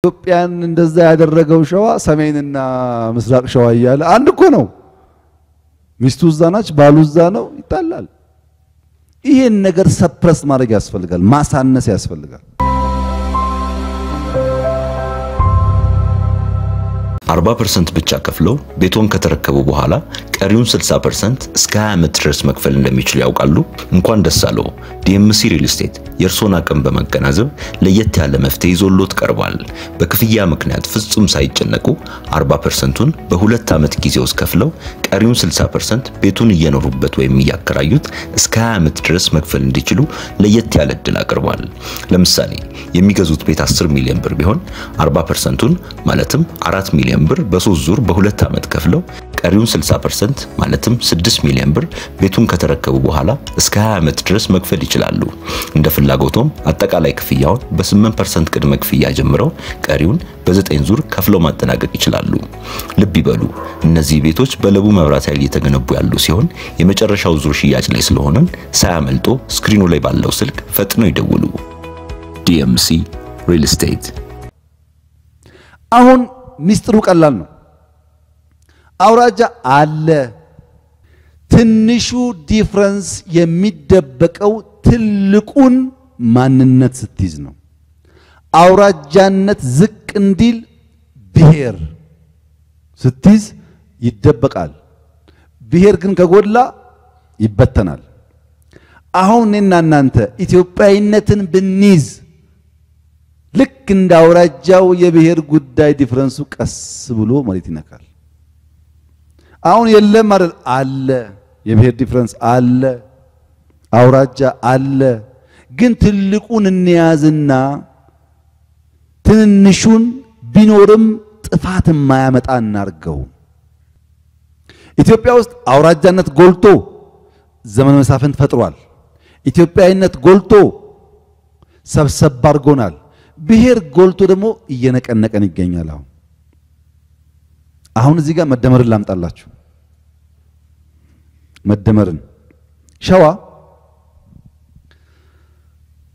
ኢትዮጵያን እንደዛ ያደረገው ሸዋ ሰሜንና ምስራቅ ሸዋ ይያለ አንድ እኮ ነው። ሚስቱ እዛ ናች፣ ባሉ እዛ ነው፣ ይጣላል። ይሄን ነገር ሰፕረስ ማድረግ ያስፈልጋል፣ ማሳነስ ያስፈልጋል። 40% ብቻ ከፍለው ቤቶን ከተረከቡ በኋላ ቀሪውን 60% እስከ 20 ዓመት ድረስ መክፈል እንደሚችሉ ያውቃሉ? እንኳን ደስ አለው። ዲኤምሲ ሪል ስቴት የእርሶን አቅም በመገናዘብ ለየት ያለ መፍትሄ ይዞሎት ቀርቧል። በክፍያ ምክንያት ፍጹም ሳይጨነቁ 40%ን በ2 ዓመት ጊዜ ውስጥ ከፍለው ቀሪውን 60% ቤቱን እየኖሩበት ወይም እያከራዩት እስከ 20 ዓመት ድረስ መክፈል እንዲችሉ ለየት ያለ እድል አቅርቧል። ለምሳሌ የሚገዙት ቤት 10 ሚሊዮን ብር ቢሆን 40%ን ማለትም 4 ሚሊዮን ብር በ3 ዙር በ2 ዓመት ከፍለው ቀሪውን 60% ማለትም 6 ሚሊዮን ብር ቤቱን ከተረከቡ በኋላ እስከ 20 ዓመት ድረስ መክፈል ይችላሉ። እንደ ፍላጎቶም አጠቃላይ ክፍያውን በ8% ቅድመ ክፍያ ጀምረው ቀሪውን በ9 ዙር ከፍለው ማጠናቀቅ ይችላሉ። ልብ ይበሉ፣ እነዚህ ቤቶች በለቡ መብራት ኃይል እየተገነቡ ያሉ ሲሆን የመጨረሻው ዙር ሽያጭ ላይ ስለሆነ ሳያመልጦ ስክሪኑ ላይ ባለው ስልክ ፈጥነው ይደውሉ። ዲኤምሲ ሪል ስቴት። አሁን ሚስጥሩ ቀላል ነው። አውራጃ አለ። ትንሹ ዲፈረንስ የሚደበቀው ትልቁን ማንነት ስትይዝ ነው። አውራጃነት ዝቅ እንዲል ብሔር ስትይዝ ይደበቃል። ብሔር ግን ከጎላ ይበተናል። አሁን እኔና እናንተ ኢትዮጵያዊነትን ብንይዝ ልክ እንደ አውራጃው የብሔር ጉዳይ ዲፈረንሱ ቀስ ብሎ ማለት ይነካል። አሁን የለም አይደል? አለ። የብሔር ዲፈረንስ አለ፣ አውራጃ አለ። ግን ትልቁን እንያዝና ትንንሹን ቢኖርም ጥፋት የማያመጣ እናርገው። ኢትዮጵያ ውስጥ አውራጃነት ጎልቶ ዘመነ መሳፍንት ፈጥሯል። ኢትዮጵያዊነት ጎልቶ ሰብሰብ አድርጎናል። ብሔር ጎልቶ ደግሞ እየነቀነቀን ይገኛል። አሁን እዚህ ጋር መደመርን ላምጣላችሁ። መደመርን ሸዋ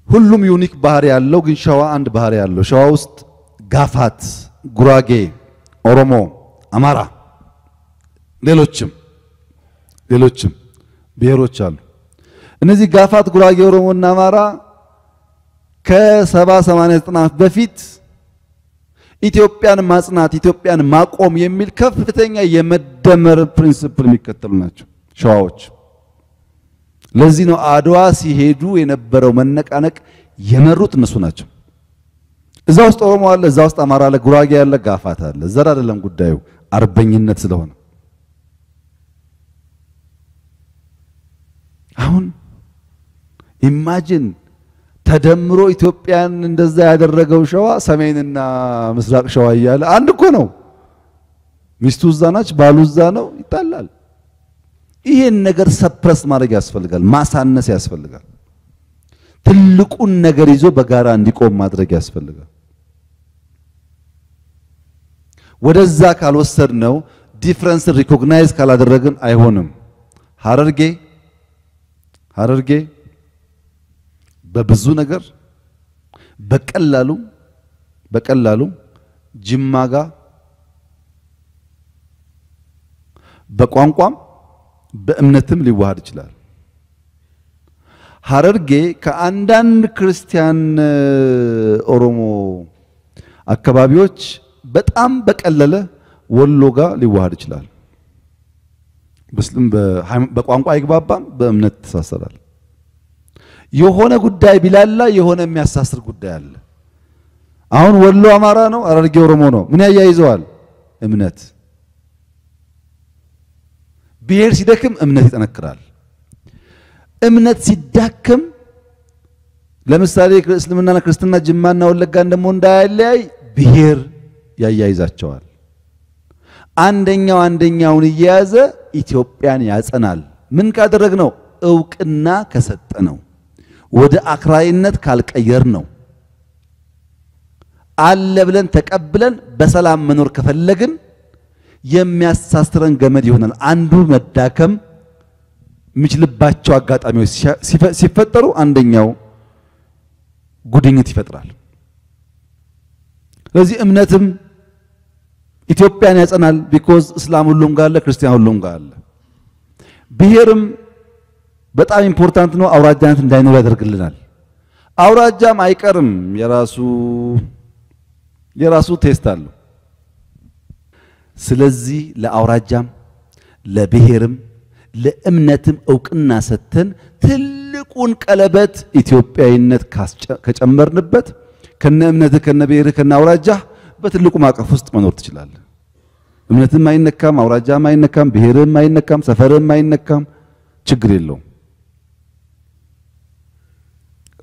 ሁሉም ዩኒክ ባህሪ ያለው ግን ሸዋ አንድ ባህሪ ያለው። ሸዋ ውስጥ ጋፋት፣ ጉራጌ፣ ኦሮሞ፣ አማራ ሌሎችም ብሔሮች አሉ። እነዚህ ጋፋት፣ ጉራጌ፣ ኦሮሞና አማራ ከ70-80 በፊት ኢትዮጵያን ማጽናት ኢትዮጵያን ማቆም የሚል ከፍተኛ የመደመር ፕሪንሲፕል የሚከተሉ ናቸው ሸዋዎች። ለዚህ ነው አድዋ ሲሄዱ የነበረው መነቃነቅ የመሩት እነሱ ናቸው። እዛ ውስጥ ኦሮሞ አለ፣ እዛ ውስጥ አማራ አለ፣ ጉራጌ አለ፣ ጋፋት አለ። ዘር አይደለም ጉዳዩ፣ አርበኝነት ስለሆነ አሁን ኢማጂን ተደምሮ ኢትዮጵያን እንደዛ ያደረገው ሸዋ ሰሜንና ምስራቅ ሸዋ ይያለ አንድ እኮ ነው። ሚስቱ እዛ ናች፣ ባሉ እዛ ነው፣ ይጣላል። ይሄን ነገር ሰፕረስ ማድረግ ያስፈልጋል፣ ማሳነስ ያስፈልጋል። ትልቁን ነገር ይዞ በጋራ እንዲቆም ማድረግ ያስፈልጋል። ወደዛ ካልወሰድነው ዲፈረንስ ሪኮግናይዝ ካላደረግን አይሆንም። ሐረርጌ በብዙ ነገር በቀላሉ ጅማጋ በቋንቋም በእምነትም ሊዋሃድ ይችላል። ሐረርጌ ከአንዳንድ ክርስቲያን ኦሮሞ አካባቢዎች በጣም በቀለለ ወሎ ጋር ሊዋሃድ ይችላል። በቋንቋ አይግባባም፣ በእምነት ተሳሰራል። የሆነ ጉዳይ ቢላላ የሆነ የሚያሳስር ጉዳይ አለ። አሁን ወሎ አማራ ነው፣ ሐረርጌ ኦሮሞ ነው። ምን ያያይዘዋል? እምነት። ብሔር ሲደክም እምነት ይጠነክራል። እምነት ሲዳከም ለምሳሌ እስልምናና ክርስትና ጅማና ወለጋን ደግሞ እንዳያለያይ ብሔር ያያይዛቸዋል። አንደኛውን እየያዘ ኢትዮጵያን ያጸናል። ምን ካደረግነው? ዕውቅና ከሰጠነው፣ ወደ አክራሪነት ካልቀየር ነው። አለ ብለን ተቀብለን በሰላም መኖር ከፈለግን የሚያሳስረን ገመድ ይሆናል። አንዱ መዳከም የሚችልባቸው አጋጣሚዎች ሲፈጠሩ አንደኛው ጉድኝት ይፈጥራል። ስለዚህ እምነትም ኢትዮጵያን ያጸናል ቢኮዝ እስላም ሁሉም ጋር አለ ክርስቲያን ሁሉም ጋር አለ ብሔርም በጣም ኢምፖርታንት ነው አውራጃነት እንዳይኖር ያደርግልናል አውራጃም አይቀርም የራሱ ቴስት አለው ስለዚህ ለአውራጃም ለብሔርም ለእምነትም ዕውቅና ሰተን ትልቁን ቀለበት ኢትዮጵያዊነት ከጨመርንበት ከነ እምነት ከነ ብሔር ከነ አውራጃ በትልቁ ማቀፍ ውስጥ መኖር ትችላለህ እምነትም አይነካም አውራጃም አይነካም ብሔርም አይነካም ሰፈርም አይነካም ችግር የለውም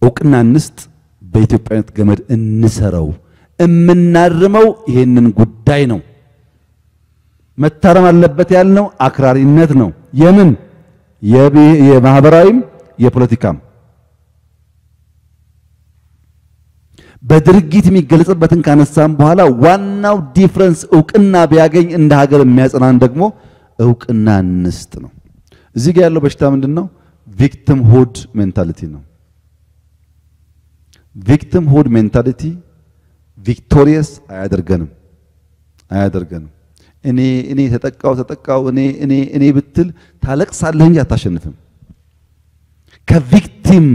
ዕውቅና እንስጥ በኢትዮጵያዊነት ገመድ እንሰረው እምናርመው ይሄንን ጉዳይ ነው መታረም አለበት ያልነው አክራሪነት ነው የምን የማህበራዊም የፖለቲካም በድርጊት የሚገለጽበትን ካነሳም በኋላ ዋናው ዲፈረንስ ዕውቅና ቢያገኝ እንደ ሀገር የሚያጸናን ደግሞ ዕውቅና እንስጥ ነው እዚህ ጋር ያለው በሽታ ምንድነው ቪክቲም ሁድ ሜንታሊቲ ነው ቪክቲም ሁድ ሜንታሊቲ ቪክቶሪየስ አያደርገንም እኔ ተጠቃው እኔ ብትል ታለቅሳለህ እንጂ አታሸንፍም ከቪክቲም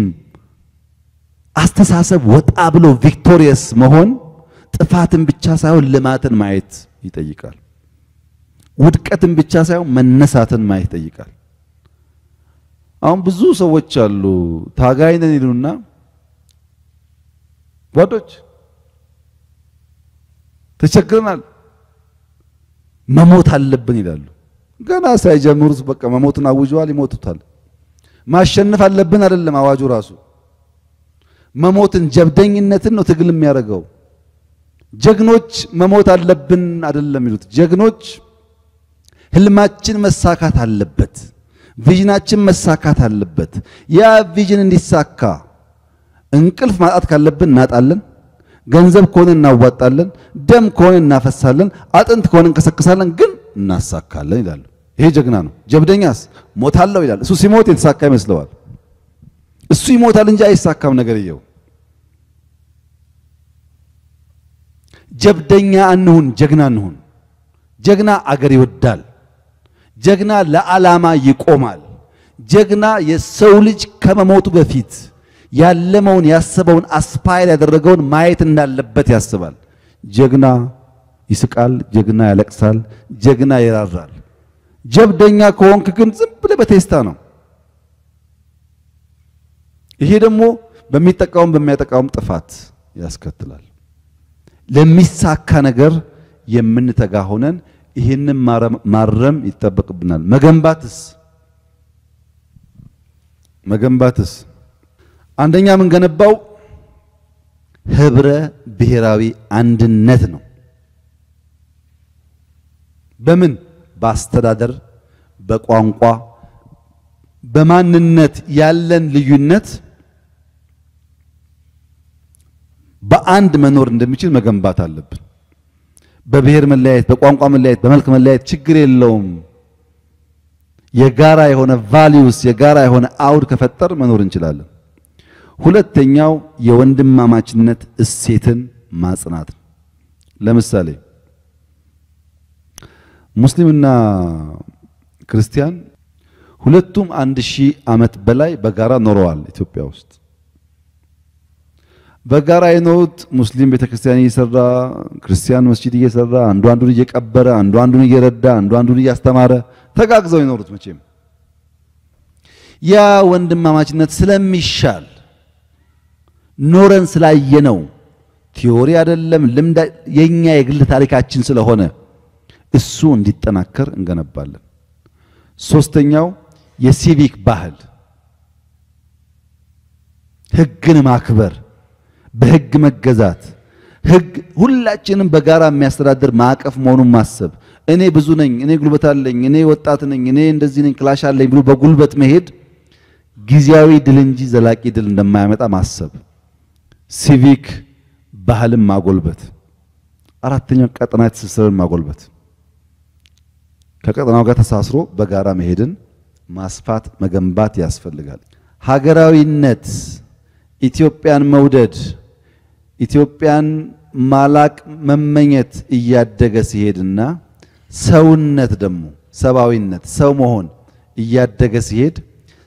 አስተሳሰብ ወጣ ብሎ ቪክቶሪየስ መሆን ጥፋትን ብቻ ሳይሆን ልማትን ማየት ይጠይቃል ውድቀትን ብቻ ሳይሆን መነሳትን ማየት ይጠይቃል አሁን ብዙ ሰዎች አሉ ታጋይ ነን ይሉና ጓዶች ተቸግረናል መሞት አለብን ይላሉ ገና ሳይጀምሩት በቃ መሞትን አውጀዋል ይሞቱታል ማሸነፍ አለብን አይደለም አዋጁ ራሱ መሞትን ጀብደኝነትን ነው ትግል የሚያደርገው ጀግኖች መሞት አለብን አይደለም ይሉት ጀግኖች ህልማችን መሳካት አለበት ቪዥናችን መሳካት አለበት ያ ቪዥን እንዲሳካ እንቅልፍ ማጣት ካለብን እናጣለን ገንዘብ ከሆነ እናዋጣለን ደም ከሆነ እናፈሳለን አጥንት ከሆነ እንከሰከሳለን ግን እናሳካለን ይላሉ ይሄ ጀግና ነው ጀብደኛስ ሞታለው ይላል እሱ ሲሞት የተሳካ ይመስለዋል እሱ ይሞታል እንጂ አይሳካም ነገርየው ጀብደኛ አንሁን ጀግና አገር ይወዳል ጀግና ለዓላማ ይቆማል ጀግና የሰው ልጅ ከመሞቱ በፊት ያለመውን ያሰበውን አስፓይር ያደረገውን ማየት እንዳለበት ያስባል ጀግና ይስቃል ጀግና ያለቅሳል ጀግና ይራራል ጀብደኛ ከሆንክ ግን ዝም ብለህ በቴስታ ነው ይሄ ደግሞ በሚጠቃውም በሚያጠቃውም ጥፋት ያስከትላል ለሚሳካ ነገር የምንተጋ ሆነን ይሄንን ማረም ይተበቅብናል መገንባትስ አንደኛ ምን ገነባው ህብረ ብሔራዊ አንድነት ነው በምን በአስተዳደር በቋንቋ በማንነት ያለን ልዩነት በአንድ መኖር እንደሚችል መገንባት አለብን በብሔር መለያየት በቋንቋ መለያየት በመልክ መለያየት ችግር የለውም የጋራ የሆነ ቫልዩስ የጋራ የሆነ አውድ ከፈጠር መኖር እንችላለን ሁለተኛው የወንድማማችነት እሴትን ማጽናት ለምሳሌ ሙስሊምና ክርስቲያን ሁለቱም 1000 ዓመት በላይ በጋራ ኖረዋል ኢትዮጵያ ውስጥ በጋራ የኖሩት ሙስሊም ቤተክርስቲያን እየሰራ ክርስቲያን መስጂድ እየሰራ አንዱ አንዱን እየቀበረ አንዱ አንዱን እየረዳ አንዱ አንዱን እያስተማረ ተጋግዘው የኖሩት መቼም ያ ወንድማማችነት ስለሚሻል ኖረን ስላየነው ቲዮሪ አይደለም ልምድ የኛ የግል ታሪካችን ስለሆነ እሱ እንዲጠናከር እንገነባለን ሶስተኛው የሲቪክ ባህል ህግን ማክበር በህግ መገዛት ህግ ሁላችንም በጋራ የሚያስተዳድር ማዕቀፍ መሆኑን ማሰብ እኔ ብዙ ነኝ እኔ ጉልበት አለኝ እኔ ወጣት ነኝ እኔ እንደዚህ ነኝ ክላሽ አለኝ ብሎ በጉልበት መሄድ ጊዜያዊ ድል እንጂ ዘላቂ ድል እንደማያመጣ ማሰብ ሲቪክ ባህልን ማጎልበት አራተኛው ቀጠናዊ ትስስርን ማጎልበት ከቀጠናው ጋር ተሳስሮ በጋራ መሄድን ማስፋት መገንባት ያስፈልጋል ሀገራዊነት ኢትዮጵያን መውደድ ኢትዮጵያን ማላቅ መመኘት እያደገ ሲሄድና ሰውነት ደግሞ ሰባዊነት ሰው መሆን እያደገ ሲሄድ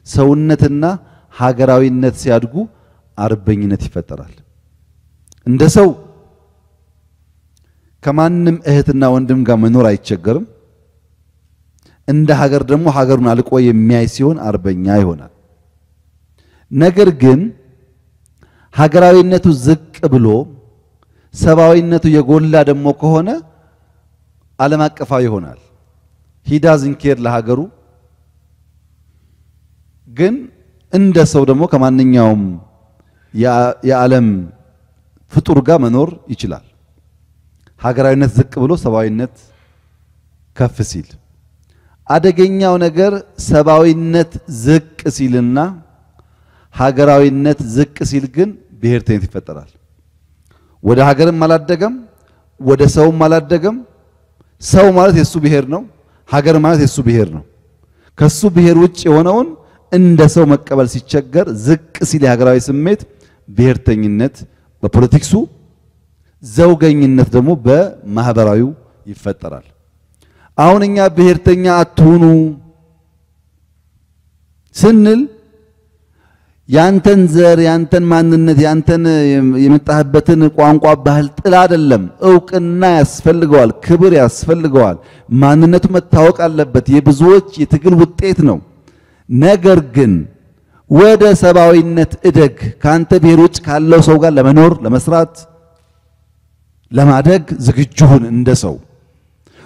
ሰውነትና ሀገራዊነት ሲያድጉ አርበኝነት ይፈጠራል። እንደ ሰው ከማንም እህትና ወንድም ጋር መኖር አይቸገርም። እንደ ሀገር ደግሞ ሀገሩን አልቆ የሚያይ ሲሆን አርበኛ ይሆናል። ነገር ግን ሀገራዊነቱ ዝቅ ብሎ ሰባዊነቱ የጎላ ደግሞ ከሆነ ዓለም አቀፋዊ ይሆናል። ሂዳዝን ኬር ለሀገሩ ግን እንደ ሰው ደግሞ ከማንኛውም የዓለም ፍጡር ጋር መኖር ይችላል። ሀገራዊነት ዝቅ ብሎ ሰባዊነት ከፍ ሲል አደገኛው ነገር ሰባዊነት ዝቅ ሲልና ሀገራዊነት ዝቅ ሲል ግን ብሔርተኝነት ይፈጠራል። ወደ ሀገርም አላደገም፣ ወደ ሰውም አላደገም። ሰው ማለት የሱ ብሔር ነው፣ ሀገር ማለት የሱ ብሔር ነው። ከሱ ብሔር ውጭ የሆነውን እንደ ሰው መቀበል ሲቸገር ዝቅ ሲል የሀገራዊ ስሜት ብሔርተኝነት በፖለቲክሱ፣ ዘውገኝነት ደግሞ በማህበራዊው ይፈጠራል። አሁን እኛ ብሔርተኛ አትሁኑ ስንል ያንተን ዘር ያንተን ማንነት ያንተን የመጣህበትን ቋንቋ ባህል ጥላ አይደለም። እውቅና ያስፈልገዋል፣ ክብር ያስፈልገዋል። ማንነቱ መታወቅ አለበት። የብዙዎች የትግል ውጤት ነው። ነገር ግን ወደ ሰባዊነት እደግ። ካንተ ብሔር ውጭ ካለው ሰው ጋር ለመኖር ለመስራት ለማደግ ዝግጁ ሁን እንደ ሰው።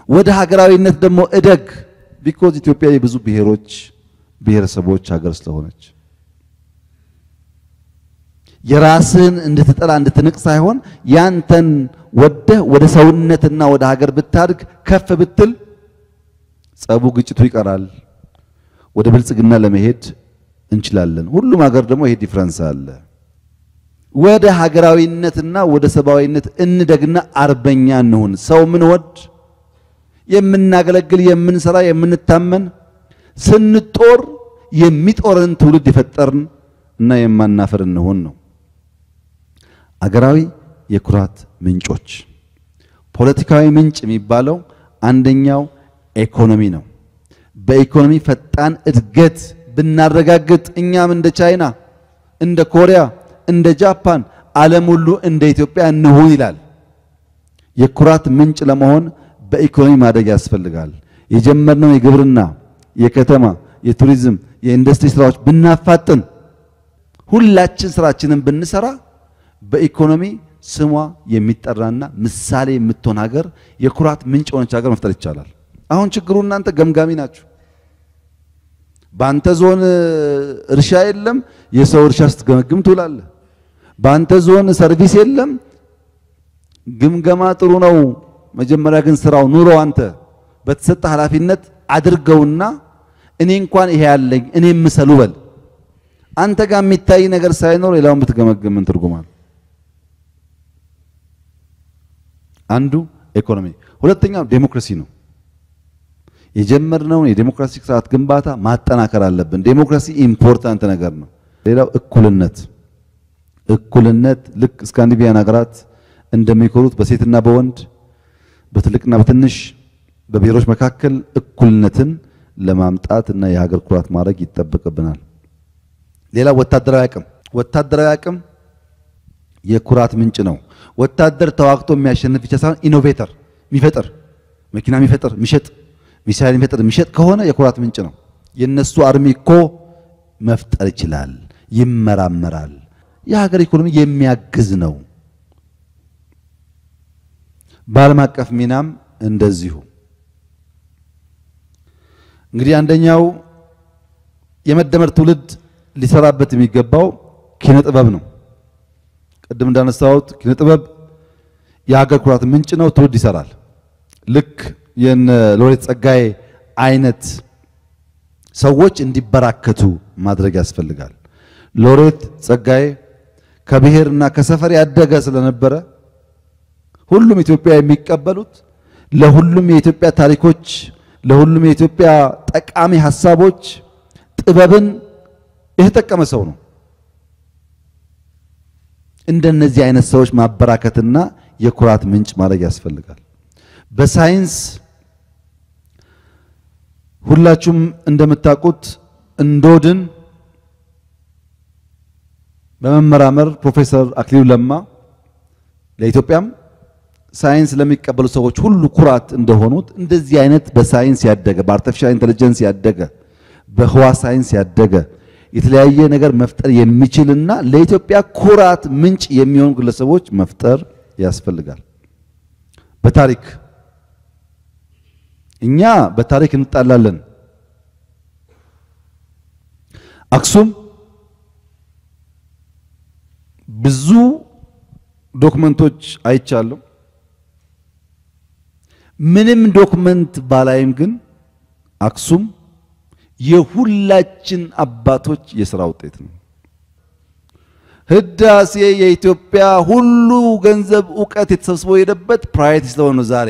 ወደ ሀገራዊነት ደግሞ እደግ። ቢኮዝ ኢትዮጵያ የብዙ ብሔሮች ብሔረሰቦች ሀገር ስለሆነች የራስን እንድትጠላ እንድትንቅ ሳይሆን ያንተን ወደ ሰውነትና ወደ ሀገር ብታድግ ከፍ ብትል ጸቡ ግጭቱ ይቀራል። ወደ ብልጽግና ለመሄድ እንችላለን። ሁሉም ሀገር ደግሞ ይሄ ዲፈረንስ አለ። ወደ ሀገራዊነትና ወደ ሰባዊነት እንደግና አርበኛ እንሁን። ሰው ምን ወድ የምናገለግል የምንሰራ የምንታመን ስንጦር የሚጦርን ትውልድ የፈጠርን እና የማናፈር እንሆን ነው። አገራዊ የኩራት ምንጮች ፖለቲካዊ ምንጭ የሚባለው አንደኛው ኢኮኖሚ ነው። በኢኮኖሚ ፈጣን እድገት ብናረጋግጥ እኛም እንደ ቻይና እንደ ኮሪያ እንደ ጃፓን ዓለም ሁሉ እንደ ኢትዮጵያ እንሁን ይላል። የኩራት ምንጭ ለመሆን በኢኮኖሚ ማደግ ያስፈልጋል። የጀመርነው የግብርና የከተማ የቱሪዝም የኢንዱስትሪ ስራዎች ብናፋጥን ሁላችን ስራችንን ብንሰራ በኢኮኖሚ ስሟ የሚጠራና ምሳሌ የምትሆን ሀገር የኩራት ምንጭ ሆነች ሀገር መፍጠር ይቻላል። አሁን ችግሩ እናንተ ገምጋሚ ናችሁ። ባንተ ዞን እርሻ የለም፣ የሰው እርሻ ስትገመግም ትውላለህ። ባንተ ዞን ሰርቪስ የለም፣ ግምገማ ጥሩ ነው። መጀመሪያ ግን ስራው ኑሮ አንተ በተሰጠ ኃላፊነት አድርገውና እኔ እንኳን ይሄ ያለኝ እኔ ምሰሉ በል። አንተ ጋር የሚታይ ነገር ሳይኖር ሌላውን ብትገመግም ምን ትርጉም አለው? አንዱ ኢኮኖሚ፣ ሁለተኛው ዴሞክራሲ ነው። የጀመርነውን የዴሞክራሲ ስርዓት ግንባታ ማጠናከር አለብን። ዴሞክራሲ ኢምፖርታንት ነገር ነው። ሌላው እኩልነት። እኩልነት ልክ ስካንዲኔቪያን ሀገራት እንደሚኮሩት በሴትና በወንድ በትልቅና በትንሽ በብሔሮች መካከል እኩልነትን ለማምጣት እና የሀገር ኩራት ማድረግ ይጠበቅብናል። ሌላው ወታደራዊ አቅም። ወታደራዊ አቅም የኩራት ምንጭ ነው። ወታደር ተዋግቶ የሚያሸንፍ ብቻ ሳይሆን ኢኖቬተር የሚፈጥር መኪና የሚፈጥር የሚሸጥ ሚሳይል የሚፈጥር የሚሸጥ ከሆነ የኩራት ምንጭ ነው። የነሱ አርሚ እኮ መፍጠር ይችላል፣ ይመራመራል። የሀገር ኢኮኖሚ የሚያግዝ ነው። በዓለም አቀፍ ሚናም እንደዚሁ። እንግዲህ አንደኛው የመደመር ትውልድ ሊሰራበት የሚገባው ኪነ ጥበብ ነው። ቅድም እንዳነሳሁት ኪነ ጥበብ የሀገር ኩራት ምንጭ ነው። ትውልድ ይሰራል። ልክ የነ ሎሬት ጸጋዬ አይነት ሰዎች እንዲበራከቱ ማድረግ ያስፈልጋል። ሎሬት ጸጋዬ ከብሔርና ከሰፈር ያደገ ስለነበረ ሁሉም ኢትዮጵያ የሚቀበሉት ለሁሉም የኢትዮጵያ ታሪኮች ለሁሉም የኢትዮጵያ ጠቃሚ ሐሳቦች ጥበብን የተጠቀመ ሰው ነው። እንደነዚህ አይነት ሰዎች ማበራከትና የኩራት ምንጭ ማድረግ ያስፈልጋል። በሳይንስ ሁላችሁም እንደምታውቁት እንዶድን በመመራመር ፕሮፌሰር አክሊሉ ለማ ለኢትዮጵያም ሳይንስ ለሚቀበሉ ሰዎች ሁሉ ኩራት እንደሆኑት እንደዚህ አይነት በሳይንስ ያደገ በአርቲፊሻል ኢንተለጀንስ ያደገ በህዋ ሳይንስ ያደገ የተለያየ ነገር መፍጠር የሚችልና ለኢትዮጵያ ኩራት ምንጭ የሚሆኑ ግለሰቦች መፍጠር ያስፈልጋል። በታሪክ እኛ በታሪክ እንጣላለን። አክሱም ብዙ ዶክመንቶች አይቻለሁ። ምንም ዶክመንት ባላይም ግን አክሱም የሁላችን አባቶች የሥራ ውጤት ነው። ህዳሴ የኢትዮጵያ ሁሉ ገንዘብ ዕውቀት የተሰብስበው የሄደበት ፕራዮሪቲ ስለሆነ ዛሬ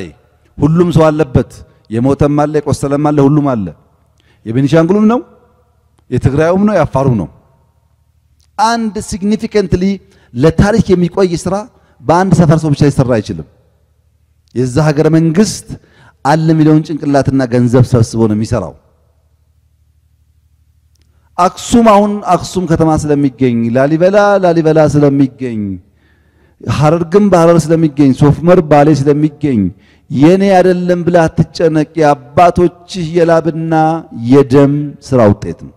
ሁሉም ሰው አለበት። የሞተም አለ፣ የቆሰለም አለ፣ ሁሉም አለ። የቤኒሻንጉሉም ነው፣ የትግራዩም ነው፣ የአፋሩም ነው። አንድ ሲግኒፊካንትሊ ለታሪክ የሚቆይ ስራ በአንድ ሰፈር ሰው ብቻ ሊሰራ አይችልም። የዛ ሀገረ መንግስት አለ ሚሊዮን ጭንቅላትና ገንዘብ ሰብስቦ ነው የሚሰራው። አክሱም አሁን አክሱም ከተማ ስለሚገኝ ላሊበላ ስለሚገኝ ሐረርግም በሐረር ስለሚገኝ ሶፍመር ባሌ ስለሚገኝ የኔ አይደለም ብላ አትጨነቅ። የአባቶችህ የላብና የደም ስራ ውጤት ነው።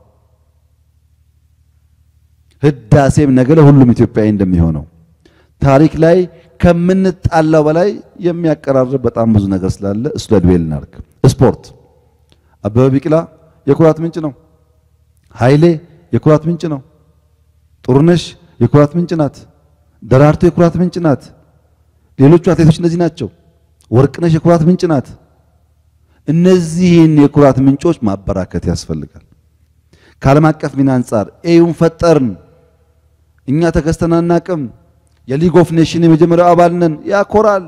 ህዳሴም ነገ ለሁሉም ኢትዮጵያዊ እንደሚሆነው ታሪክ ላይ ከምንጣላው በላይ የሚያቀራርብ በጣም ብዙ ነገር ስላለ እሱ ለድዌል እናርግ። ስፖርት አበበ ቢቂላ የኩራት ምንጭ ነው። ኃይሌ የኩራት ምንጭ ነው። ጥሩነሽ የኩራት ምንጭ ናት። ደራርቱ የኩራት ምንጭ ናት። ሌሎቹ አትሌቶች እነዚህ ናቸው። ወርቅነሽ የኩራት ምንጭ ናት። እነዚህን የኩራት ምንጮች ማበራከት ያስፈልጋል። ከዓለም አቀፍ ሚና አንጻር ኤዩን ፈጠርን። እኛ ተከስተን አናቅም። የሊግ ኦፍ ኔሽን የመጀመሪያው አባል ነን። ያኮራል።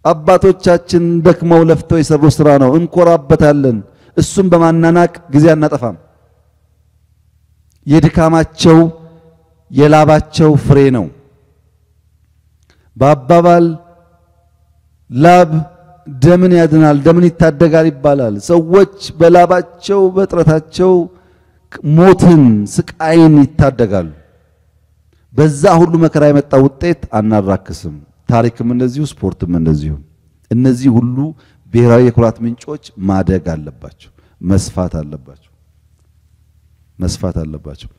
አባቶቻችን ደክመው ለፍተው የሰሩ ስራ ነው፣ እንኮራበታለን። እሱም በማናናቅ ጊዜ አናጠፋም። የድካማቸው የላባቸው ፍሬ ነው። በአባባል ላብ ደምን ያድናል፣ ደምን ይታደጋል ይባላል። ሰዎች በላባቸው በጥረታቸው ሞትን፣ ስቃይን ይታደጋሉ። በዛ ሁሉ መከራ የመጣ ውጤት አናራክስም። ታሪክም እንደዚሁ፣ ስፖርትም እንደዚሁ። እነዚህ ሁሉ ብሔራዊ የኩራት ምንጮች ማደግ አለባቸው፣ መስፋት አለባቸው።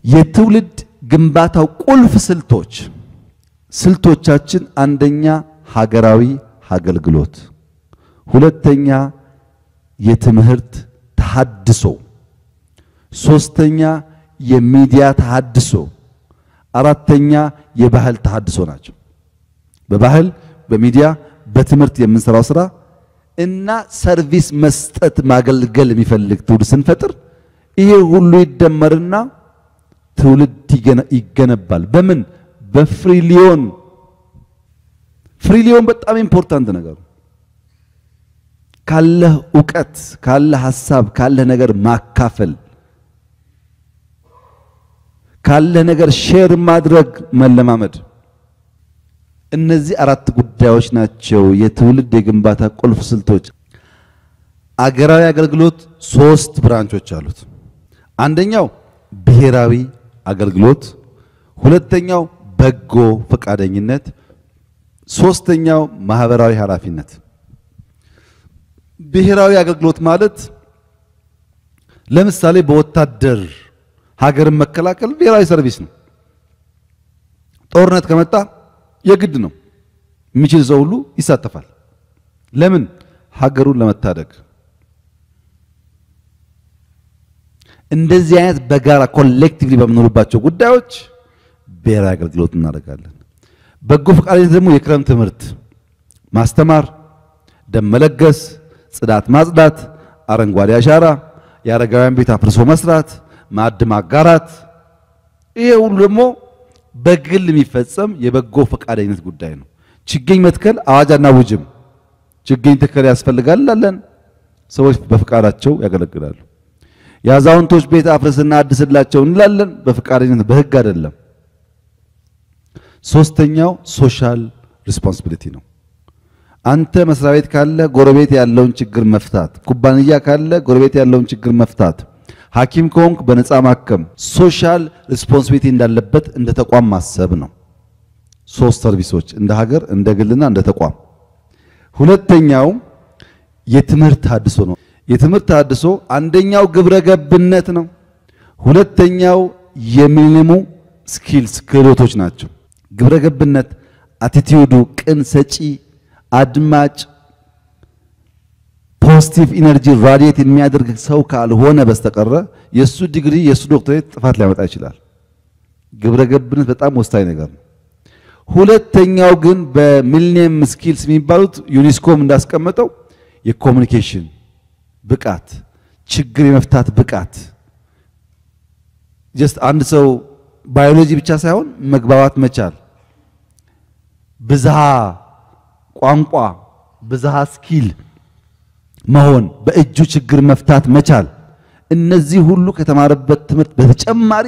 የትውልድ ግንባታው ቁልፍ ስልቶቻችን አንደኛ ሀገራዊ አገልግሎት፣ ሁለተኛ የትምህርት ተሐድሶ፣ ሶስተኛ የሚዲያ ተሐድሶ፣ አራተኛ የባህል ተሐድሶ ናቸው። በባህል በሚዲያ በትምህርት የምንሰራው ስራ እና ሰርቪስ መስጠት ማገልገል የሚፈልግ ትውልድ ስንፈጥር ይሄ ሁሉ ይደመርና ትውልድ ይገነባል። በምን? በፍሪሊዮን። ፍሪሊዮን በጣም ኢምፖርታንት ነገር ካለህ ዕውቀት፣ ካለህ ሐሳብ፣ ካለህ ነገር ማካፈል፣ ካለህ ነገር ሼር ማድረግ መለማመድ። እነዚህ አራት ጉዳዮች ናቸው የትውልድ የግንባታ ቁልፍ ስልቶች። አገራዊ አገልግሎት 3 ብራንቾች አሉት። አንደኛው ብሔራዊ አገልግሎት፣ ሁለተኛው በጎ ፈቃደኝነት፣ ሶስተኛው ማህበራዊ ኃላፊነት። ብሔራዊ አገልግሎት ማለት ለምሳሌ በወታደር ሀገርን መከላከል ብሔራዊ ሰርቪስ ነው። ጦርነት ከመጣ የግድ ነው፣ የሚችል ሰው ሁሉ ይሳተፋል። ለምን? ሀገሩን ለመታደግ። እንደዚህ አይነት በጋራ ኮሌክቲቭሊ በመኖርባቸው ጉዳዮች ብሔራዊ አገልግሎት እናደርጋለን። በጎ ፈቃደኝነት ደግሞ የክረምት ትምህርት ማስተማር፣ ደም መለገስ፣ ጽዳት ማጽዳት፣ አረንጓዴ አሻራ፣ የአረጋውያን ቤት አፍርሶ መስራት፣ ማዕድ ማጋራት። ይሄ ሁሉ ደግሞ በግል የሚፈጸም የበጎ ፈቃደኝነት ጉዳይ ነው። ችግኝ መትከል አዋጅ አናውጅም። ችግኝ ተከል ያስፈልጋል እንላለን። ሰዎች በፈቃዳቸው ያገለግላሉ። የአዛውንቶች ቤት አፍርስና አድስላቸው እንላለን። በፈቃደኝነት በህግ አይደለም። ሶስተኛው ሶሻል ሪስፖንሲቢሊቲ ነው። አንተ መስሪያ ቤት ካለ ጎረቤት ያለውን ችግር መፍታት፣ ኩባንያ ካለ ጎረቤት ያለውን ችግር መፍታት፣ ሐኪም ከሆንክ በነፃ ማከም፣ ሶሻል ሪስፖንሲቢሊቲ እንዳለበት እንደ ተቋም ማሰብ ነው። ሶስት ሰርቪሶች እንደ ሀገር፣ እንደ ግልና እንደ ተቋም። ሁለተኛው የትምህርት ተሃድሶ ነው። የትምህርት ተሃድሶ አንደኛው ግብረ ገብነት ነው። ሁለተኛው የሚኒሙ ስኪልስ ክህሎቶች ናቸው። ግብረ ገብነት አቲቲዩዱ ቅን ሰጪ አድማጭ ፖዚቲቭ ኢነርጂ ራዲየት የሚያደርግ ሰው ካልሆነ በስተቀረ የሱ ዲግሪ የሱ ዶክተሬት ጥፋት ሊያመጣ ይችላል። ግብረ ገብነት በጣም ወሳኝ ነገር ነው። ሁለተኛው ግን በሚሊኒየም ስኪልስ የሚባሉት ዩኒስኮም እንዳስቀመጠው የኮሙኒኬሽን ብቃት፣ ችግር የመፍታት ብቃት። ጀስት አንድ ሰው ባዮሎጂ ብቻ ሳይሆን መግባባት መቻል፣ ብዝሃ ቋንቋ፣ ብዝሃ ስኪል መሆን፣ በእጁ ችግር መፍታት መቻል። እነዚህ ሁሉ ከተማረበት ትምህርት በተጨማሪ